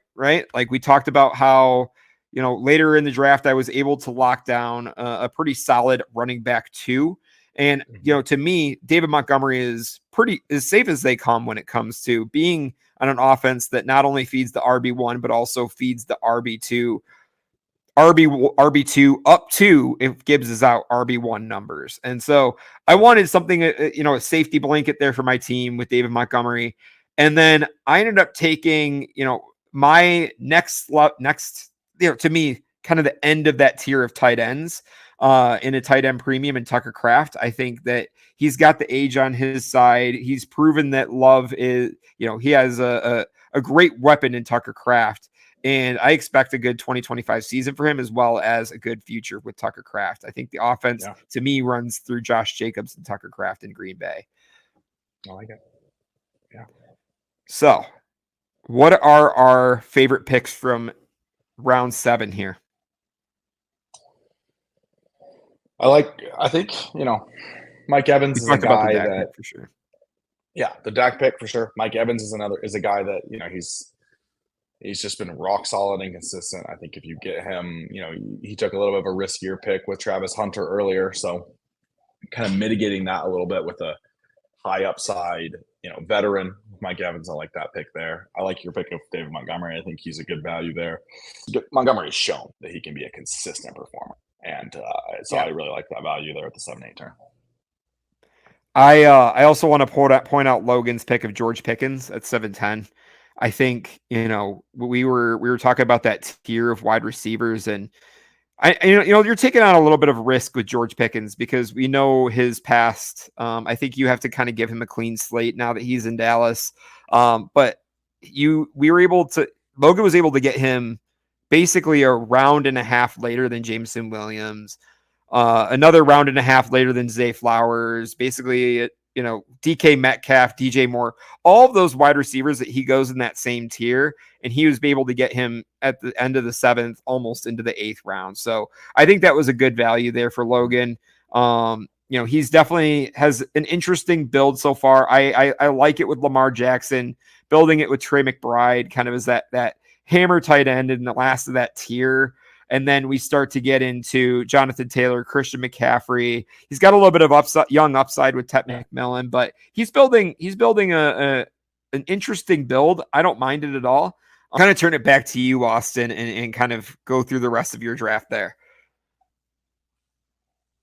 Like we talked about how later in the draft I was able to lock down a pretty solid running back 2. And, to me, David Montgomery is as safe as they come when it comes to being on an offense that not only feeds the RB1, but also feeds the RB2 up to, if Gibbs is out, RB1 numbers. And so I wanted something, a safety blanket there for my team with David Montgomery. And then I ended up taking, my next, to me, kind of the end of that tier of tight ends. In a tight end premium and Tucker Kraft. I think that he's got the age on his side. He's proven that Love is, he has a great weapon in Tucker Kraft. And I expect a good 2025 season for him, as well as a good future with Tucker Kraft. I think the offense, to me, runs through Josh Jacobs and Tucker Kraft in Green Bay. I like it. Yeah. So what are our favorite picks from round 7 here? I think, Mike Evans is a guy that for sure. Yeah, the Dak pick for sure. Mike Evans is a guy that, he's just been rock solid and consistent. I think if you get him, he took a little bit of a riskier pick with Travis Hunter earlier. So kind of mitigating that a little bit with a high upside, veteran Mike Evans. I like that pick there. I like your pick of David Montgomery. I think he's a good value there. Montgomery's shown that he can be a consistent performer. And I really like that value there at the 7-8 turn. I also want to point out Logan's pick of George Pickens at 7-10. I think, we were talking about that tier of wide receivers, and you're taking on a little bit of risk with George Pickens because we know his past. I think you have to kind of give him a clean slate now that he's in Dallas. But Logan was able to get him basically a round and a half later than Jameson Williams, another round and a half later than Zay Flowers, basically, DK Metcalf, DJ Moore, all of those wide receivers that he goes in that same tier. And he was able to get him at the end of the 7th, almost into the 8th round. So I think that was a good value there for Logan. He's definitely has an interesting build so far. I like it with Lamar Jackson, building it with Trey McBride, kind of as that hammer tight end in the last of that tier. And then we start to get into Jonathan Taylor, Christian McCaffrey. He's got a little bit of young upside with Tet McMillan, but he's building an interesting build. I don't mind it at all. I'll kind of turn it back to you, Austin, and kind of go through the rest of your draft there.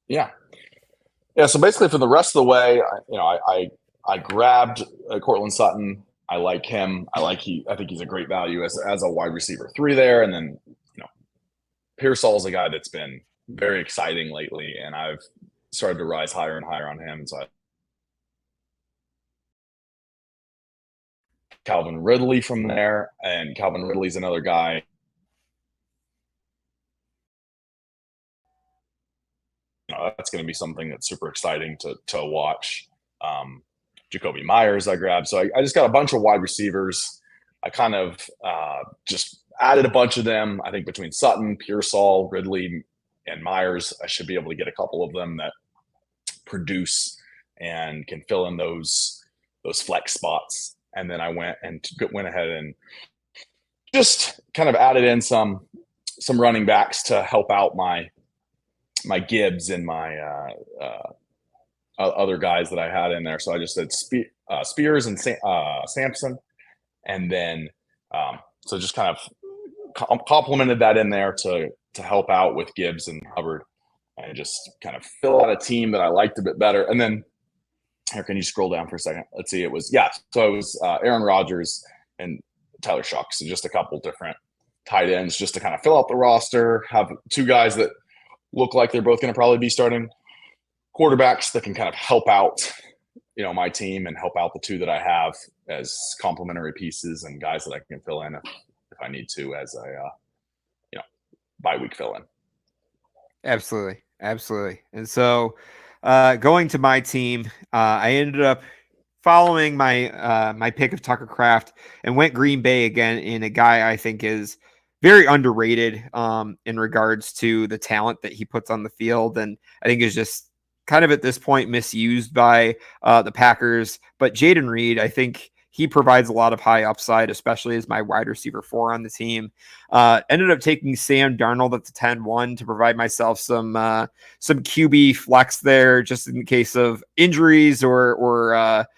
Yeah. So basically, for the rest of the way, I grabbed Cortland Sutton. I like him. I think he's a great value as a wide receiver 3 there. And then, Pearsall's a guy that's been very exciting lately, and I've started to rise higher and higher on him. So Calvin Ridley from there, and Calvin Ridley's another guy. That's going to be something that's super exciting to watch. Jacoby Myers I grabbed. So I just got a bunch of wide receivers. I kind of just added a bunch of them. I think between Sutton, Pearsall, Ridley, and Myers, I should be able to get a couple of them that produce and can fill in those flex spots. And then I went ahead and just kind of added in some running backs to help out my Gibbs and my other guys that I had in there. So I just said Spears and Sampson, and then so just kind of complemented that in there to help out with Gibbs and Hubbard, and just kind of fill out a team that I liked a bit better. And then here, can you scroll down for a second? Let's see. It was Aaron Rodgers and Tyler Shuck. So just a couple different tight ends just to kind of fill out the roster, have 2 guys that look like they're both going to probably be starting quarterbacks that can kind of help out, my team and help out the 2 that I have as complementary pieces and guys that I can fill in if I need to as a, bye week fill in. Absolutely. And so going to my team, I ended up following my pick of Tucker Kraft and went Green Bay again in a guy I think is very underrated in regards to the talent that he puts on the field. And I think is just kind of at this point misused by the Packers. But Jaden Reed, I think he provides a lot of high upside, especially as my wide receiver 4 on the team. Ended up taking Sam Darnold at the 10-1 to provide myself some QB flex there, just in case of injuries or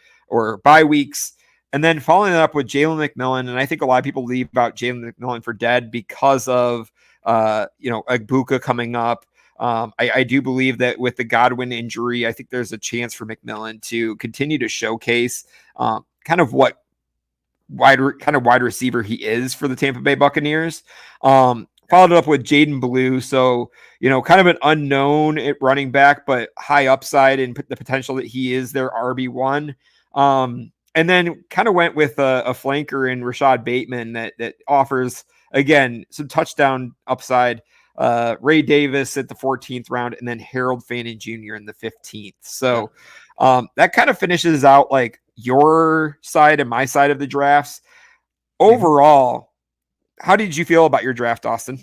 bye weeks. And then following it up with Jalen McMillan, and I think a lot of people leave out Jalen McMillan for dead because of Agbuka coming up. I do believe that with the Godwin injury, I think there's a chance for McMillan to continue to showcase kind of what wide receiver he is for the Tampa Bay Buccaneers. Followed it up with Jaden Blue. So, kind of an unknown at running back, but high upside and the potential that he is their RB1. And then kind of went with a flanker in Rashad Bateman that offers, again, some touchdown upside. Ray Davis at the 14th round, and then Harold Fannin Jr. in the 15th. So that kind of finishes out like your side and my side of the drafts. Overall, how did you feel about your draft, Austin?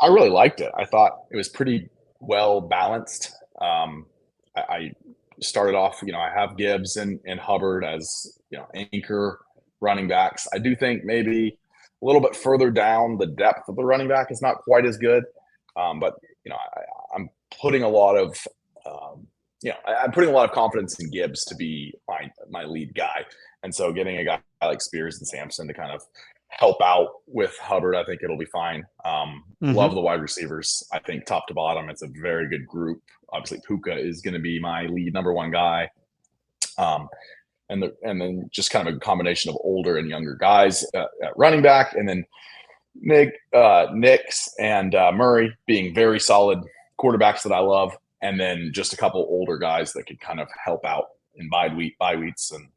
I really liked it. I thought it was pretty well balanced. I started off, I have Gibbs and Hubbard as, anchor running backs. I do think maybe a little bit further down, the depth of the running back is not quite as good. But, I'm putting a lot of, I'm putting a lot of confidence in Gibbs to be my lead guy. And so getting a guy like Spears and Sampson to kind of help out with Hubbard, I think it'll be fine. Love the wide receivers. I think top to bottom, it's a very good group. Obviously, Puka is going to be my lead number 1 guy. And then just kind of a combination of older and younger guys at running back. And then Nix and Murray being very solid quarterbacks that I love. And then just a couple older guys that could kind of help out in bye weeks. And,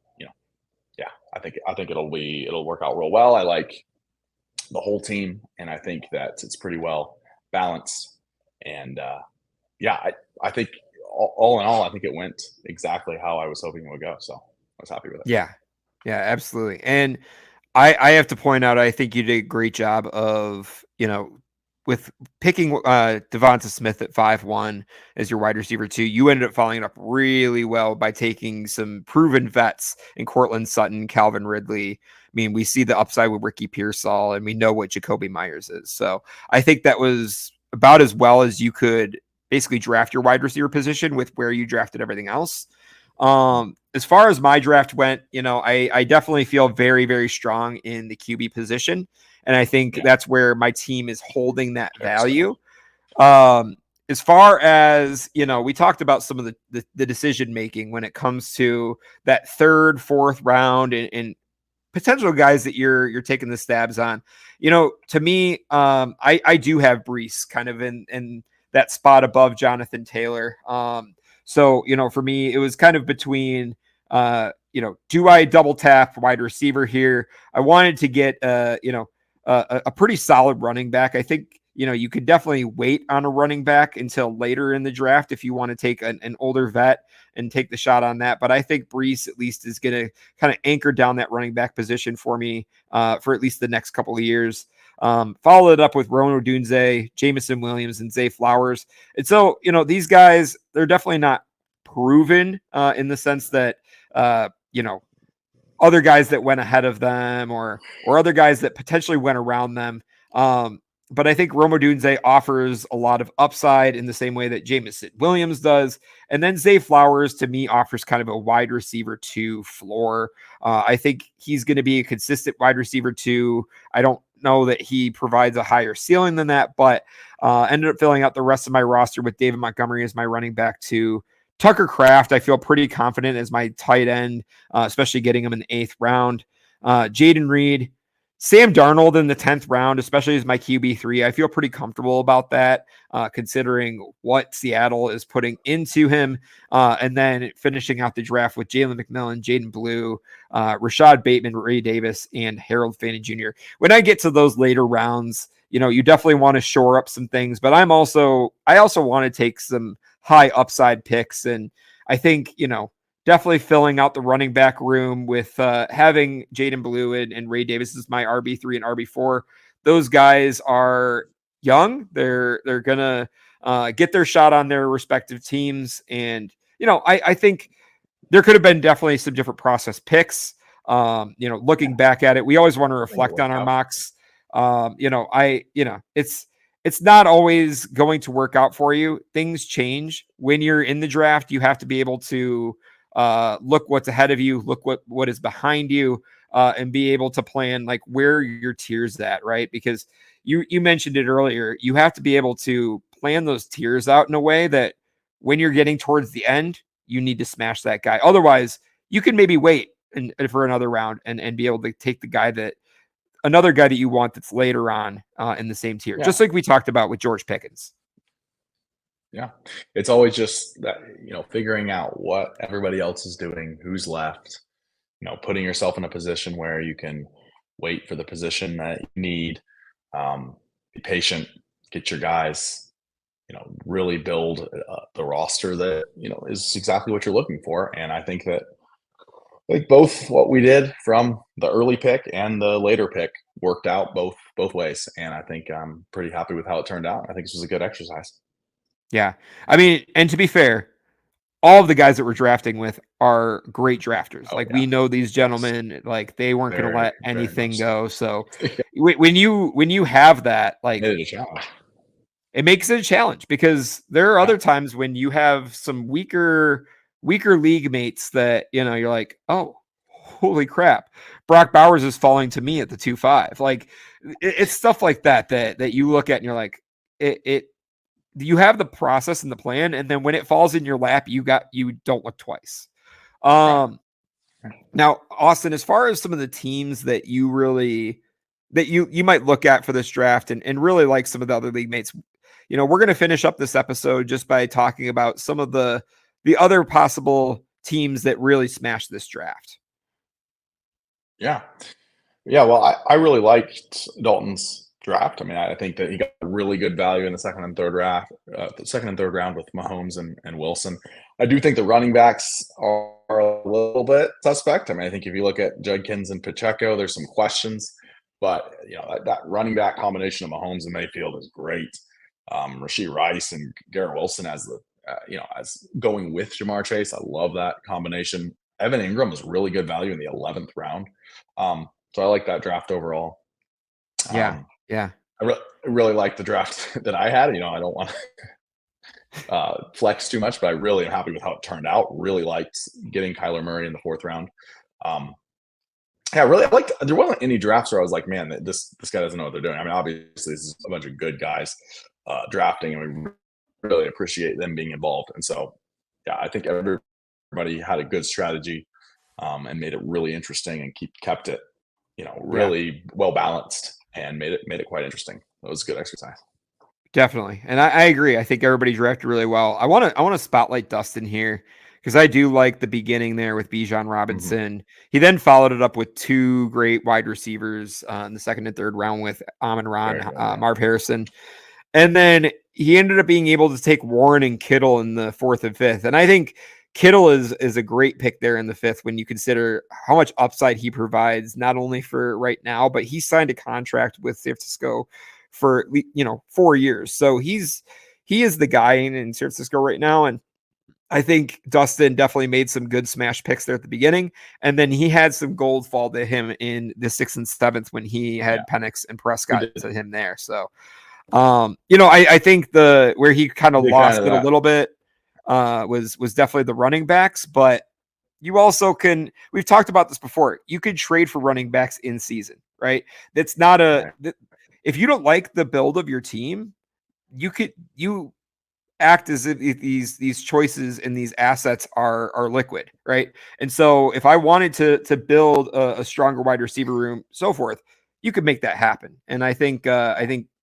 I think it'll work out real well. I like the whole team, and I think that it's pretty well balanced. And I think all in all, I think it went exactly how I was hoping it would go. So I was happy with it. Yeah, absolutely. And I have to point out, I think you did a great job of, with picking Devonta Smith at 5'1" as your wide receiver 2, you ended up following it up really well by taking some proven vets in Cortland Sutton, Calvin Ridley. I mean, we see the upside with Ricky Pearsall, and we know what Jacoby Myers is. So I think that was about as well as you could basically draft your wide receiver position with where you drafted everything else. As far as my draft went, I definitely feel very, very strong in the QB position. And I think that's where my team is holding that value. As far as, we talked about some of the decision making when it comes to that third, fourth round and potential guys that you're taking the stabs on. To me, I do have Breece kind of in that spot above Jonathan Taylor. So, for me, it was kind of between, do I double tap wide receiver here? I wanted to get, a pretty solid running back. I think, you could definitely wait on a running back until later in the draft if you want to take an older vet and take the shot on that. But I think Breece at least is going to kind of anchor down that running back position for me for at least the next couple of years. Follow it up with Ron Odunze, Jameson Williams, and Zay Flowers. And so, these guys, they're definitely not proven in the sense that, other guys that went ahead of them or other guys that potentially went around them. But I think Rome Odunze offers a lot of upside in the same way that Jameson Williams does. And then Zay Flowers, to me, offers kind of a wide receiver 2 floor. I think he's going to be a consistent wide receiver 2. I don't know that he provides a higher ceiling than that, but ended up filling out the rest of my roster with David Montgomery as my running back 2. Tucker Kraft, I feel pretty confident as my tight end, especially getting him in the 8th round. Jaden Reed, Sam Darnold in the 10th round, especially as my QB3. I feel pretty comfortable about that, considering what Seattle is putting into him. And then finishing out the draft with Jalen McMillan, Jaden Blue, Rashad Bateman, Ray Davis, and Harold Fanning Jr. When I get to those later rounds, you definitely want to shore up some things, but I also want to take some high upside picks. And I think, definitely filling out the running back room with having Jaden Blue and Ray Davis as my RB3 and RB4. Those guys are young. They're going to get their shot on their respective teams. And, I think there could have been definitely some different process picks. Looking back at it, we always want to reflect on our mocks. It's not always going to work out for you. Things change when you're in the draft. You have to be able to look what's ahead of you, look what is behind you, and be able to plan like where your tiers at, right? Because you mentioned it earlier, you have to be able to plan those tiers out in a way that when you're getting towards the end, you need to smash that guy. Otherwise, you can maybe wait for another round and be able to take another guy that you want that's later on in the same tier, just like we talked about with George Pickens. Yeah. It's always just that, figuring out what everybody else is doing, who's left, putting yourself in a position where you can wait for the position that you need, be patient, get your guys, really build the roster that, is exactly what you're looking for. And I think both what we did from the early pick and the later pick worked out both ways. And I think I'm pretty happy with how it turned out. I think this was a good exercise. Yeah. I mean, and to be fair, all of the guys that we're drafting with are great drafters. We know these gentlemen, they weren't going to let anything go. So when you have that, it makes it a challenge because there are other times when you have some weaker league mates that, you're like, oh, holy crap. Brock Bowers is falling to me at the 2-5. It's stuff like that you look at and you're like, you have the process and the plan, and then when it falls in your lap, you don't look twice. Now, Austin, as far as some of the teams that you might look at for this draft and really like some of the other league mates, we're going to finish up this episode just by talking about some of the other possible teams that really smashed this draft. Yeah. Well, I really liked Dalton's draft. I mean, I think that he got really good value in the second and third round with Mahomes and Wilson. I do think the running backs are a little bit suspect. I mean, I think if you look at Judkins and Pacheco, there's some questions. But, that running back combination of Mahomes and Mayfield is great. Rashee Rice and Garrett Wilson as as going with Jamar Chase. I love that combination. Evan Ingram was really good value in the 11th round. So I like that draft overall. Yeah. I really like the draft that I had. I don't want to flex too much, but I really am happy with how it turned out. Really liked getting Kyler Murray in the 4th round. Yeah, really, I liked. There wasn't any drafts where I was like, man, this guy doesn't know what they're doing. I mean, obviously, this is a bunch of good guys drafting, and we really appreciate them being involved. And so, yeah, I think everybody had a good strategy and made it really interesting and kept it, really well balanced and made it quite interesting. It was a good exercise. Definitely, and I agree. I think everybody drafted really well. I want to spotlight Dustin here because I do like the beginning there with Bijan Robinson. He then followed it up with 2 great wide receivers in the 2nd and 3rd round with Amon-Ra, Marv Harrison. And then he ended up being able to take Warren and Kittle in the 4th and 5th. And I think Kittle is a great pick there in the 5th when you consider how much upside he provides, not only for right now, but he signed a contract with San Francisco for 4 years. So he is the guy in San Francisco right now. And I think Dustin definitely made some good smash picks there at the beginning. And then he had some gold fall to him in the 6th and 7th when he had Penix and Prescott to him there. So, I think where he kind of lost it a little bit was definitely the running backs, but you also we've talked about this before. You could trade for running backs in season, right? That's not if you don't like the build of your team, you act as if these choices and these assets are liquid, right? And so if I wanted to build a stronger wide receiver room, so forth, you could make that happen. And I think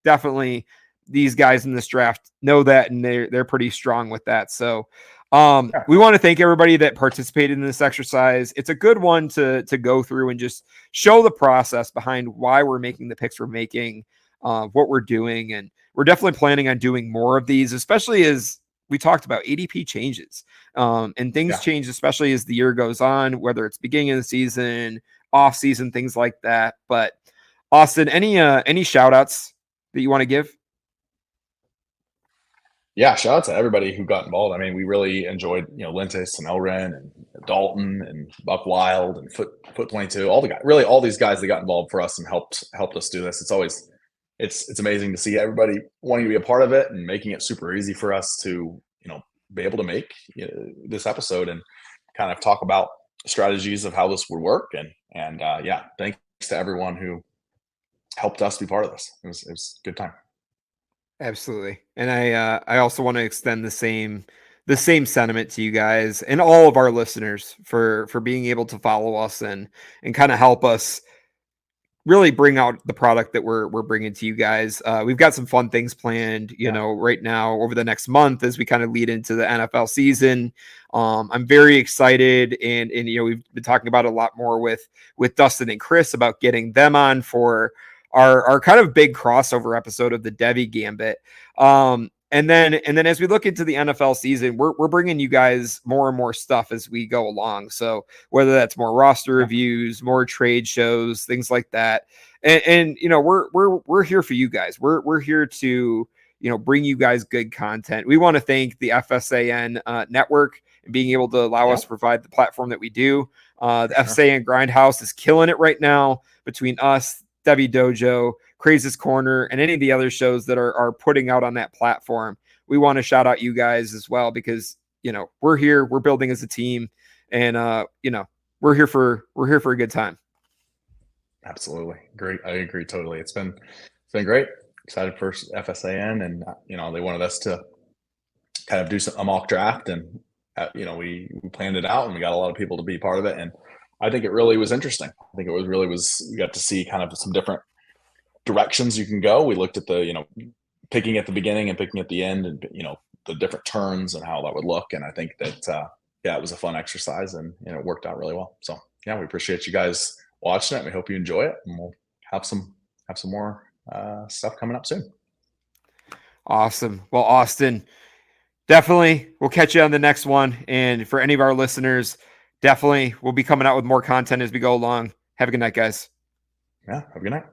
definitely these guys in this draft know that, and they're pretty strong with that. So we want to thank everybody that participated in this exercise. It's a good one to go through and just show the process behind why we're making the picks we're making, what we're doing. And we're definitely planning on doing more of these, especially as we talked about ADP changes and things change, especially as the year goes on, whether it's beginning of the season, off season, things like that. But Austin, any shout outs that you want to give? Yeah, shout out to everybody who got involved. I mean, we really enjoyed, Lintis and Elren and Dalton and Buck Wild and Foot 22, all the guys, really all these guys that got involved for us and helped us do this. It's amazing to see everybody wanting to be a part of it and making it super easy for us to, be able to make this episode and kind of talk about strategies of how this would work. And thanks to everyone who helped us be part of this. It was a good time. Absolutely. And I also want to extend the same sentiment to you guys and all of our listeners for being able to follow us and kind of help us really bring out the product that we're bringing to you guys. We've got some fun things planned, right now over the next month as we kind of lead into the NFL season. I'm very excited, and we've been talking about a lot more with Dustin and Chris about getting them on for our kind of big crossover episode of the Devy Gambit. And then as we look into the NFL season, we're bringing you guys more and more stuff as we go along. So whether that's more roster reviews, more trade shows, things like that, and we're here for you guys. We're here to bring you guys good content. We want to thank the FSAN network and being able to allow us to provide the platform that we do. The FSAN Grindhouse is killing it right now between us, Devy Dojo, Craziest Corner, and any of the other shows that are putting out on that platform. We want to shout out you guys as well because we're here, we're building as a team, and we're here for a good time. Absolutely, great. I agree totally. It's been great. Excited for FSAN, and they wanted us to kind of do a mock draft, and we planned it out, and we got a lot of people to be part of it, and I think it really was interesting. I think it was we got to see kind of some different directions you can go. We looked at the, picking at the beginning and picking at the end and, the different turns and how that would look. And I think that, it was a fun exercise and it worked out really well. So we appreciate you guys watching it. We hope you enjoy it, and we'll have some more stuff coming up soon. Awesome. Well, Austin, definitely we'll catch you on the next one. And for any of our listeners, definitely we'll be coming out with more content as we go along. Have a good night, guys. Yeah. Have a good night.